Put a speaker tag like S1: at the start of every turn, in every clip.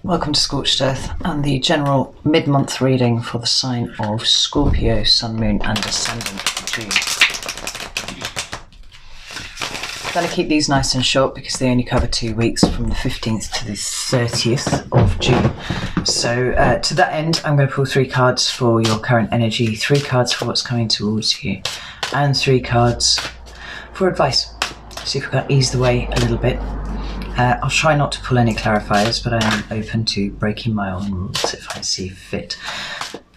S1: Welcome to Scorched Earth and the general mid-month reading for the sign of Scorpio, Sun, Moon and Ascendant June. I'm going to keep these nice and short because they only cover 2 weeks from the 15th to the 30th of June. So to that end, I'm going to pull 3 cards for your current energy, 3 cards for what's coming towards you, and 3 cards for advice. See if we can ease the way a little bit. I'll try not to pull any clarifiers, but I am open to breaking my own rules if I see fit.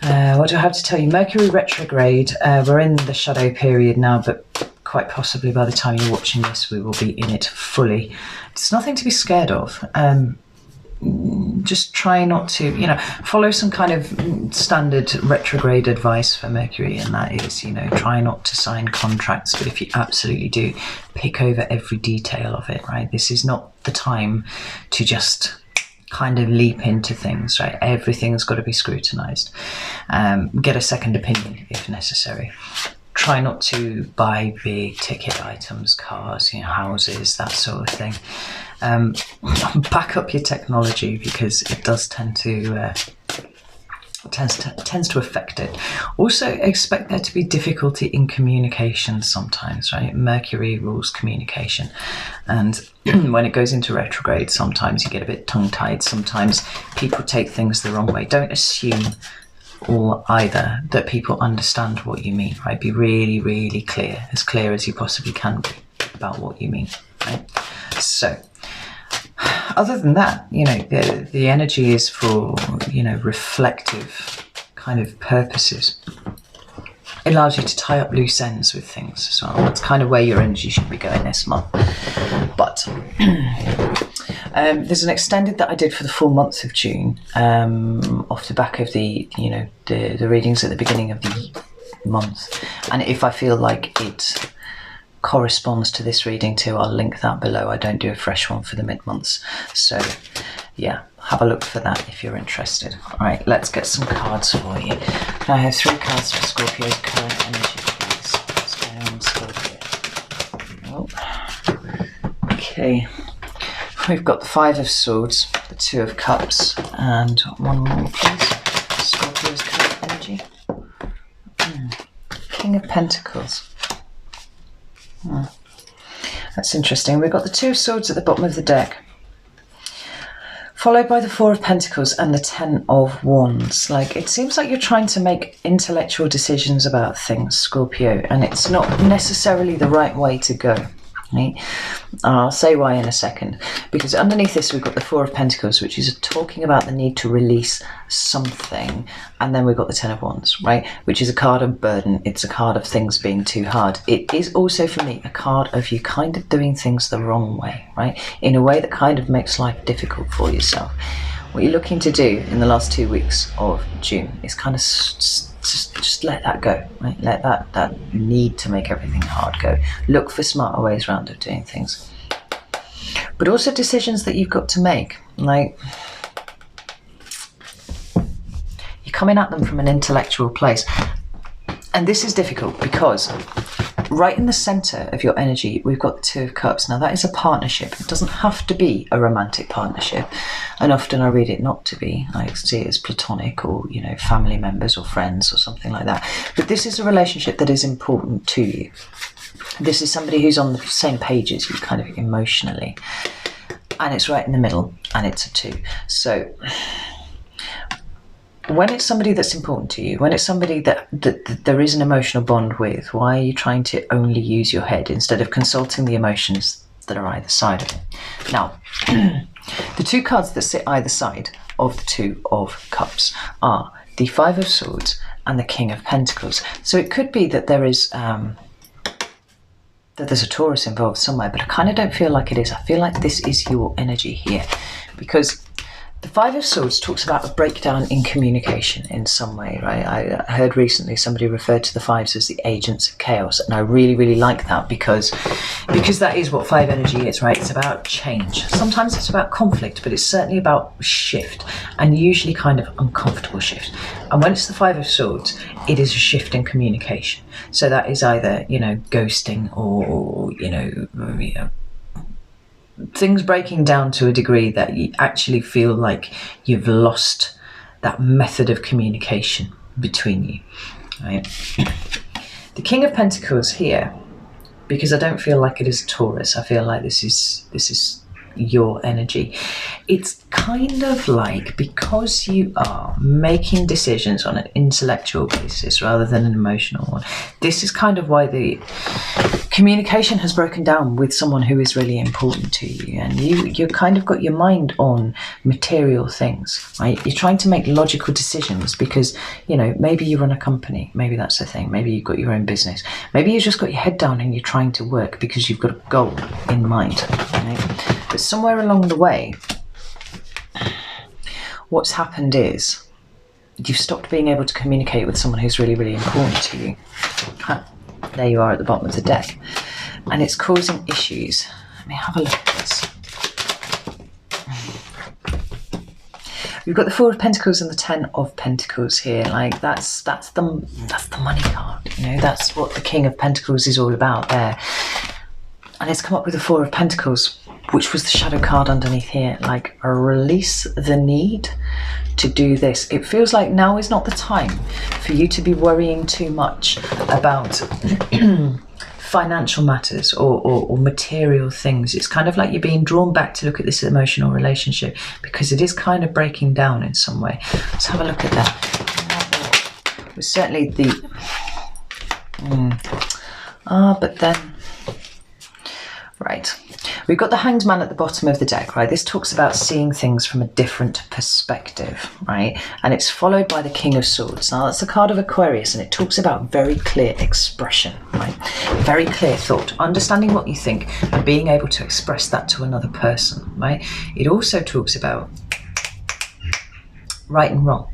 S1: What do I have to tell you? Mercury retrograde. We're in the shadow period now, but quite possibly by the time you're watching this, we will be in it fully. It's nothing to be scared of. Just try not to, follow some kind of standard retrograde advice for Mercury, and that is, try not to sign contracts, but if you absolutely do, pick over every detail of it, right? This is not the time to just kind of leap into things, right? Everything's got to be scrutinized. Get a second opinion if necessary. Try not to buy big ticket items, cars, houses, that sort of thing. Back up your technology because it does tend to tends to affect it. Also expect there to be difficulty in communication sometimes, right? Mercury rules communication, and when it goes into retrograde, sometimes you get a bit tongue-tied. Sometimes people take things the wrong way. Don't assume or either that people understand what you mean, right? Be really, really clear as you possibly can be about what you mean, right? So other than that, the energy is for, reflective kind of purposes. It allows you to tie up loose ends with things as well. That's kind of where your energy should be going this month. But there's an extended that I did for the full month of June, off the back of the readings at the beginning of the month. And if I feel like it corresponds to this reading too, I'll link that below. I don't do a fresh one for the mid-months. So yeah, have a look for that if you're interested. All right, let's get some cards for you. Can I have 3 cards for Scorpio's current energy, please? What's going on, Scorpio? Oh. Okay. We've got the 5 of Swords, the 2 of Cups, and one more, please. Scorpio's current energy. King of Pentacles. That's interesting. We've got the 2 of Swords at the bottom of the deck, followed by the 4 of Pentacles and the 10 of Wands. It seems like you're trying to make intellectual decisions about things, Scorpio, and it's not necessarily the right way to go. Right? I'll say why in a second, because underneath this we've got the 4 of Pentacles, which is talking about the need to release something, and then we've got the 10 of Wands, right, which is a card of burden. It's a card of things being too hard. It is also for me a card of you kind of doing things the wrong way, right, in a way that kind of makes life difficult for yourself. What you're looking to do in the last 2 weeks of June is kind of just let that go, right? Let that need to make everything hard go. Look for smarter ways around of doing things, but also decisions that you've got to make. You're coming at them from an intellectual place, and this is difficult because right in the center of your energy we've got the 2 of Cups. Now that is a partnership. It doesn't have to be a romantic partnership, and often I read it not to be. I see it as platonic, or family members or friends or something like that. But this is a relationship that is important to you. This is somebody who's on the same page as you, kind of emotionally, and it's right in the middle, and it's a 2. So when it's somebody that's important to you, when it's somebody that there is an emotional bond with, why are you trying to only use your head instead of consulting the emotions that are either side of it? Now, the 2 cards that sit either side of the 2 of Cups are the 5 of Swords and the King of Pentacles. So it could be that there is that there's a Taurus involved somewhere, but I kind of don't feel like it is. I feel like this is your energy here, because the 5 of Swords talks about a breakdown in communication in some way, right? I heard recently somebody referred to the 5s as the agents of chaos, and I really, really like that because that is what 5 energy is, right? It's about change. Sometimes it's about conflict, but it's certainly about shift, and usually kind of uncomfortable shift. And when it's the 5 of Swords, it is a shift in communication. So that is either, ghosting or, things breaking down to a degree that you actually feel like you've lost that method of communication between you, right? The King of Pentacles here, because I don't feel like it is a Taurus, I feel like this is your energy. It's kind of like, because you are making decisions on an intellectual basis rather than an emotional one, this is kind of why the communication has broken down with someone who is really important to you, and you kind of got your mind on material things, right? You're trying to make logical decisions because, you know, maybe you run a company, maybe that's the thing, maybe you've got your own business, maybe you've just got your head down and you're trying to work because you've got a goal in mind, right? But somewhere along the way, what's happened is you've stopped being able to communicate with someone who's really, really important to you. There you are at the bottom of the deck. And it's causing issues. Let me have a look at this. We've got the Four of Pentacles and the Ten of Pentacles here. Like that's the money card. You know, that's what the King of Pentacles is all about there. And it's come up with the Four of Pentacles, which was the shadow card underneath here. Like, release the need to do this. It feels like now is not the time for you to be worrying too much about financial matters or material things. It's kind of like you're being drawn back to look at this emotional relationship because it is kind of breaking down in some way. Let's have a look at that. It was certainly the... but then... Right. We've got the Hanged Man at the bottom of the deck, right? This talks about seeing things from a different perspective, right? And it's followed by the King of Swords. Now, that's the card of Aquarius, and it talks about very clear expression, right? Very clear thought, understanding what you think and being able to express that to another person, right? It also talks about right and wrong,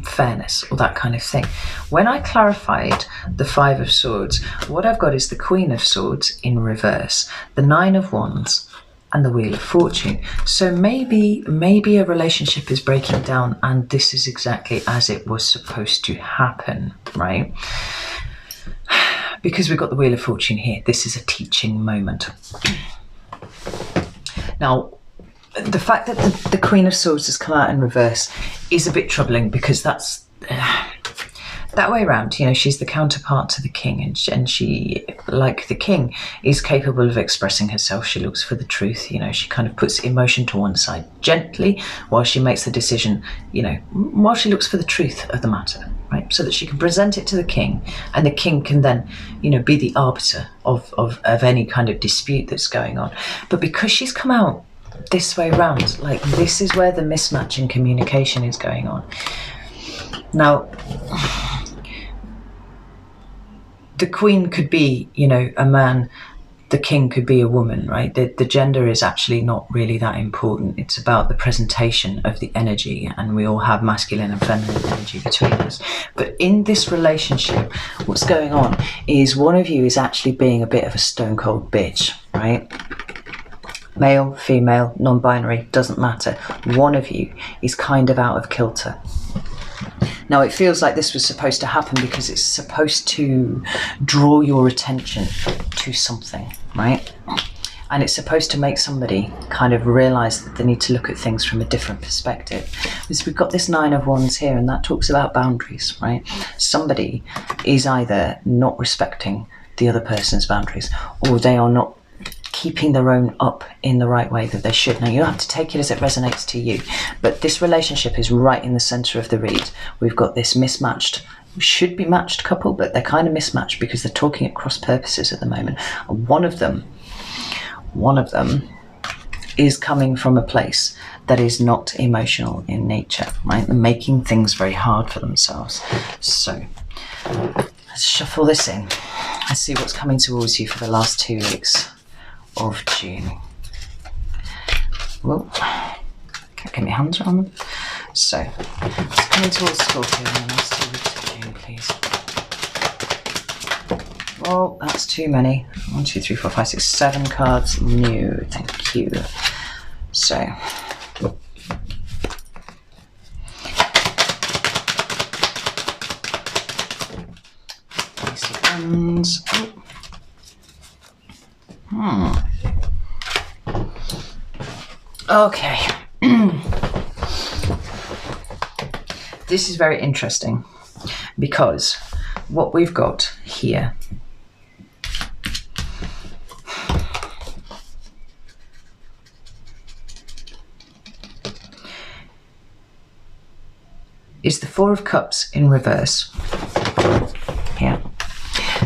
S1: fairness, or that kind of thing. When I clarified the Five of Swords, what I've got is the Queen of Swords in reverse, the Nine of Wands, and the Wheel of Fortune. So maybe a relationship is breaking down and this is exactly as it was supposed to happen, right? Because we've got the Wheel of Fortune here, this is a teaching moment. Now, the fact that the Queen of Swords has come out in reverse is a bit troubling because that's that way around. You know, she's the counterpart to the king, and she, like the king, is capable of expressing herself. She looks for the truth. You know, she kind of puts emotion to one side gently while she makes the decision, you know, while she looks for the truth of the matter, right? So that she can present it to the king, and the king can then, you know, be the arbiter of any kind of dispute that's going on. But because she's come out this way round, like, this is where the mismatch in communication is going on. Now, the queen could be, you know, a man, the king could be a woman, right? The gender is actually not really that important. It's about the presentation of the energy, and we all have masculine and feminine energy between us. But in this relationship, what's going on is one of you is actually being a bit of a stone cold bitch, right? Male, female, non-binary, doesn't matter. One of you is kind of out of kilter. Now, it feels like this was supposed to happen because it's supposed to draw your attention to something, right? And it's supposed to make somebody kind of realise that they need to look at things from a different perspective. Because we've got this Nine of Wands here, and that talks about boundaries, right? Somebody is either not respecting the other person's boundaries, or they are not keeping their own up in the right way that they should. Now, you don't have to take it as it resonates to you, but this relationship is right in the centre of the read. We've got this mismatched, should be matched couple, but they're kind of mismatched because they're talking at cross purposes at the moment. And one of them is coming from a place that is not emotional in nature, right? They're making things very hard for themselves. So let's shuffle this in. Let's see what's coming towards you for the last 2 weeks of June. Well, can't get my hands around them. So, it's coming towards Scorpio in the last 2 weeks of June, please. Well, that's too many. 1, 2, 3, 4, 5, 6, 7 cards new. Thank you. So, Ace of Wands. Okay. This is very interesting because what we've got here is the Four of Cups in reverse. Here.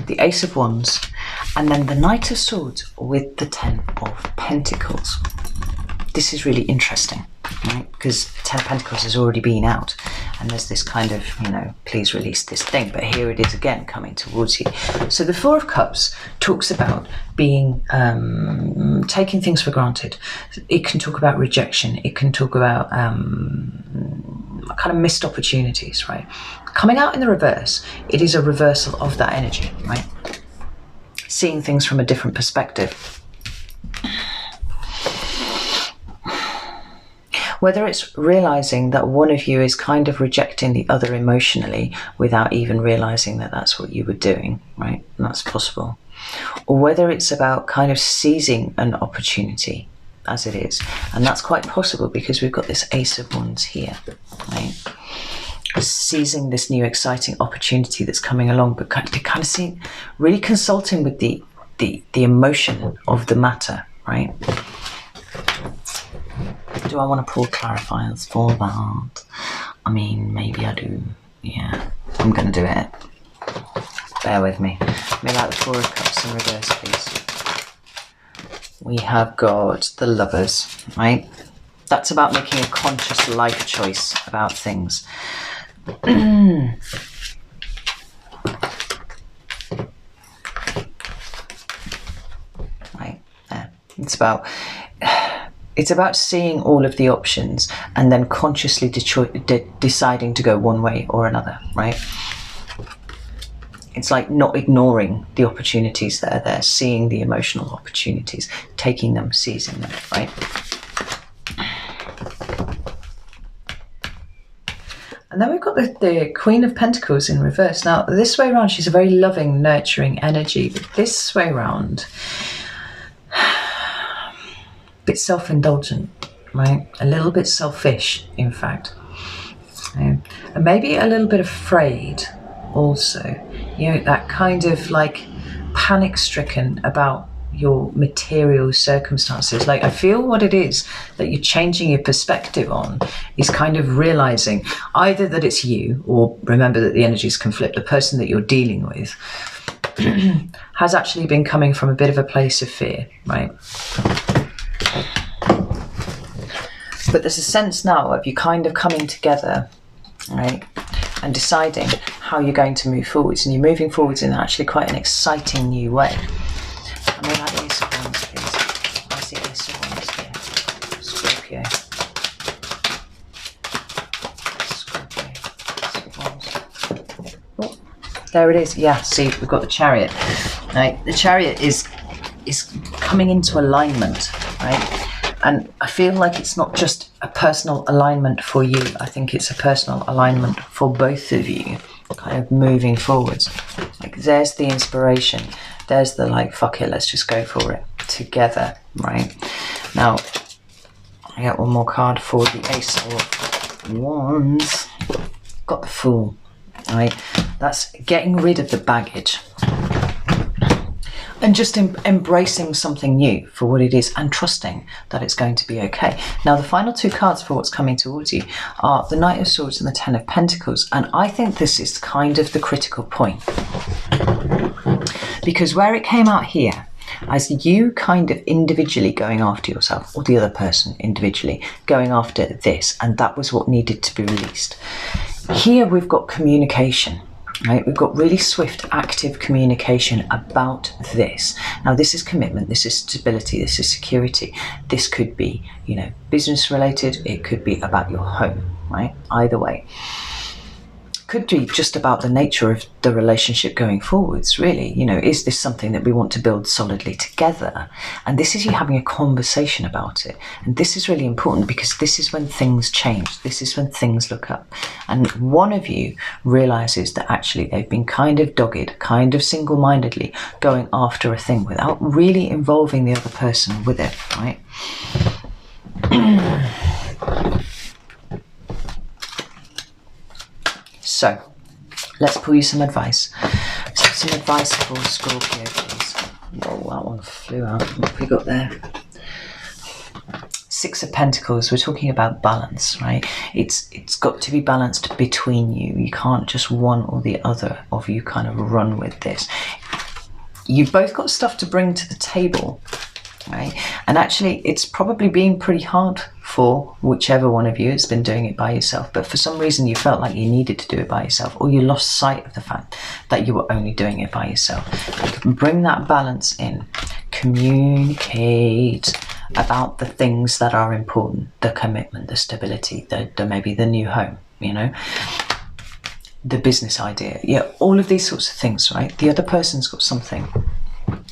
S1: The Ace of Wands. And then the Knight of Swords with the Ten of Pentacles. This is really interesting, right? Because Ten of Pentacles has already been out. And there's this kind of, you know, please release this thing. But here it is again coming towards you. So the Four of Cups talks about being, taking things for granted. It can talk about rejection. It can talk about kind of missed opportunities, right? Coming out in the reverse, it is a reversal of that energy, right? Seeing things from a different perspective. Whether it's realizing that one of you is kind of rejecting the other emotionally without even realizing that that's what you were doing, right? And that's possible. Or whether it's about kind of seizing an opportunity as it is. And that's quite possible because we've got this Ace of Wands here, right? Seizing this new exciting opportunity that's coming along, but kind of seeing, really consulting with the emotion of the matter, right? Do I want to pull clarifiers for that? I mean, maybe I do. Yeah, I'm going to do it. Bear with me. Maybe like the Four of Cups in reverse, please. We have got the Lovers, right? That's about making a conscious life choice about things. Right there. It's about seeing all of the options and then consciously deciding to go one way or another, right? It's like not ignoring the opportunities that are there, seeing the emotional opportunities, taking them, seizing them, right? And then we've got the Queen of Pentacles in reverse. Now, this way around, she's a very loving, nurturing energy. But this way around, a bit self-indulgent, right? A little bit selfish, in fact. And maybe a little bit afraid also. You know, that kind of like panic-stricken about your material circumstances. Like, I feel what it is that you're changing your perspective on is kind of realizing either that it's you, or remember that the energies can flip, the person that you're dealing with has actually been coming from a bit of a place of fear, right? But there's a sense now of you kind of coming together, right, and deciding how you're going to move forwards, and you're moving forwards in actually quite an exciting new way. I mean, like the Ace of Wands, please. Where's the Ace of Wands here? Scorpio. Scorpio. Ace of Wands. Oh, there it is. Yeah, see, we've got the Chariot. Right, the Chariot is coming into alignment, right? And I feel like it's not just a personal alignment for you. I think it's a personal alignment for both of you, kind of moving forwards. Like, there's the inspiration. There's the, like, fuck it, let's just go for it together, right? Now, I got one more card for the Ace of Wands. Got the Fool, right? That's getting rid of the baggage. And just embracing something new for what it is and trusting that it's going to be okay. Now, the final two cards for what's coming towards you are the Knight of Swords and the Ten of Pentacles. And I think this is kind of the critical point. Because where it came out here, as you kind of individually going after yourself, or the other person individually going after this, and that was what needed to be released. Here we've got communication. Right, we've got really swift, active communication about this. Now, this is commitment, this is stability, this is security. This could be, you know, business related. It could be about your home, right? Either way. Could be just about the nature of the relationship going forwards, really. You know, is this something that we want to build solidly together? And this is you having a conversation about it. And this is really important because this is when things change. This is when things look up. And one of you realizes that actually they've been kind of dogged, kind of single-mindedly going after a thing without really involving the other person with it, right? So, let's pull you some advice. Some advice for Scorpio, please. Whoa, that one flew out. What have we got there? Six of Pentacles. We're talking about balance, right? It's got to be balanced between you. You can't just one or the other of you kind of run with this. You've both got stuff to bring to the table, right? And actually, it's probably been pretty hard for whichever one of you has been doing it by yourself, but for some reason you felt like you needed to do it by yourself, or you lost sight of the fact that you were only doing it by yourself. You can bring that balance in. Communicate about the things that are important, the commitment, the stability, the maybe the new home, you know, the business idea, yeah, all of these sorts of things, right? The other person's got something,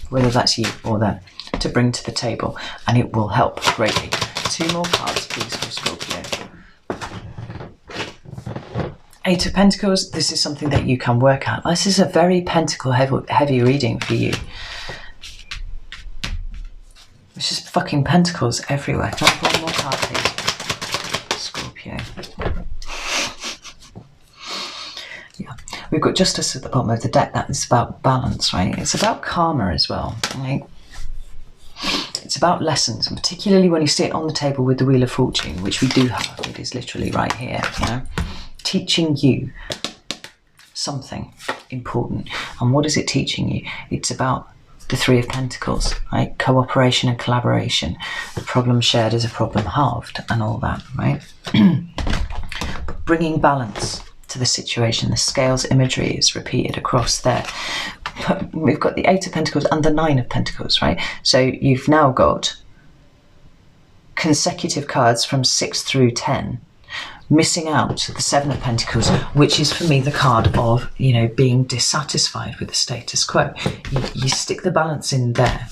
S1: whether that's you or them, to bring to the table, and it will help greatly. Two more cards, please, for Scorpio. Eight of Pentacles. This is something that you can work out. This is a very pentacle heavy reading for you. It's just fucking pentacles everywhere. Can I have one more card, please? Scorpio. Yeah. We've got Justice at the bottom of the deck. That is about balance, right? It's about karma as well, right? It's about lessons, and particularly when you sit on the table with the Wheel of Fortune, which we do have. It is literally right here, you know? Teaching you something important. And what is it teaching you? It's about the Three of Pentacles, right? Cooperation and collaboration. The problem shared is a problem halved, and all that, right? Bringing balance to the situation. The scales imagery is repeated across there. We've got the Eight of Pentacles and the Nine of Pentacles, right? So you've now got consecutive cards from 6 through 10, missing out the Seven of Pentacles, which is for me the card of, you know, being dissatisfied with the status quo. You stick the balance in there,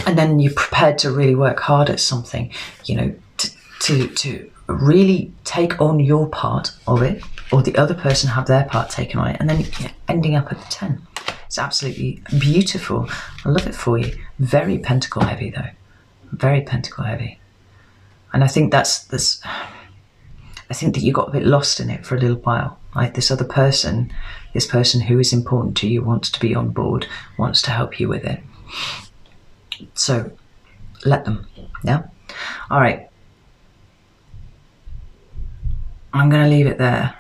S1: and then you're prepared to really work hard at something, you know, to really take on your part of it, or the other person have their part taken on it, and then you're ending up at the 10. It's absolutely beautiful. I love it for you. Very pentacle heavy though. Very pentacle heavy. And I think I think that you got a bit lost in it for a little while. Like this other person, this person who is important to you wants to be on board, wants to help you with it. So let them, yeah? All right. I'm going to leave it there.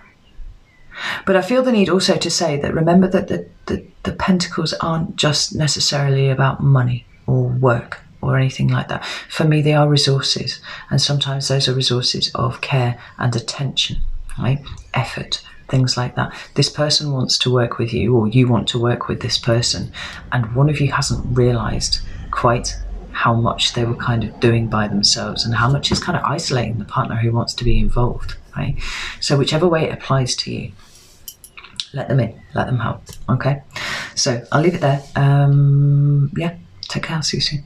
S1: But I feel the need also to say that remember that the pentacles aren't just necessarily about money or work or anything like that. For me, they are resources. And sometimes those are resources of care and attention, right? Effort, things like that. This person wants to work with you, or you want to work with this person, and one of you hasn't realised quite how much they were kind of doing by themselves, and how much is kind of isolating the partner who wants to be involved, right? So whichever way it applies to you, let them in, let them help, okay? So I'll leave it there. Yeah, take care, I'll see you soon.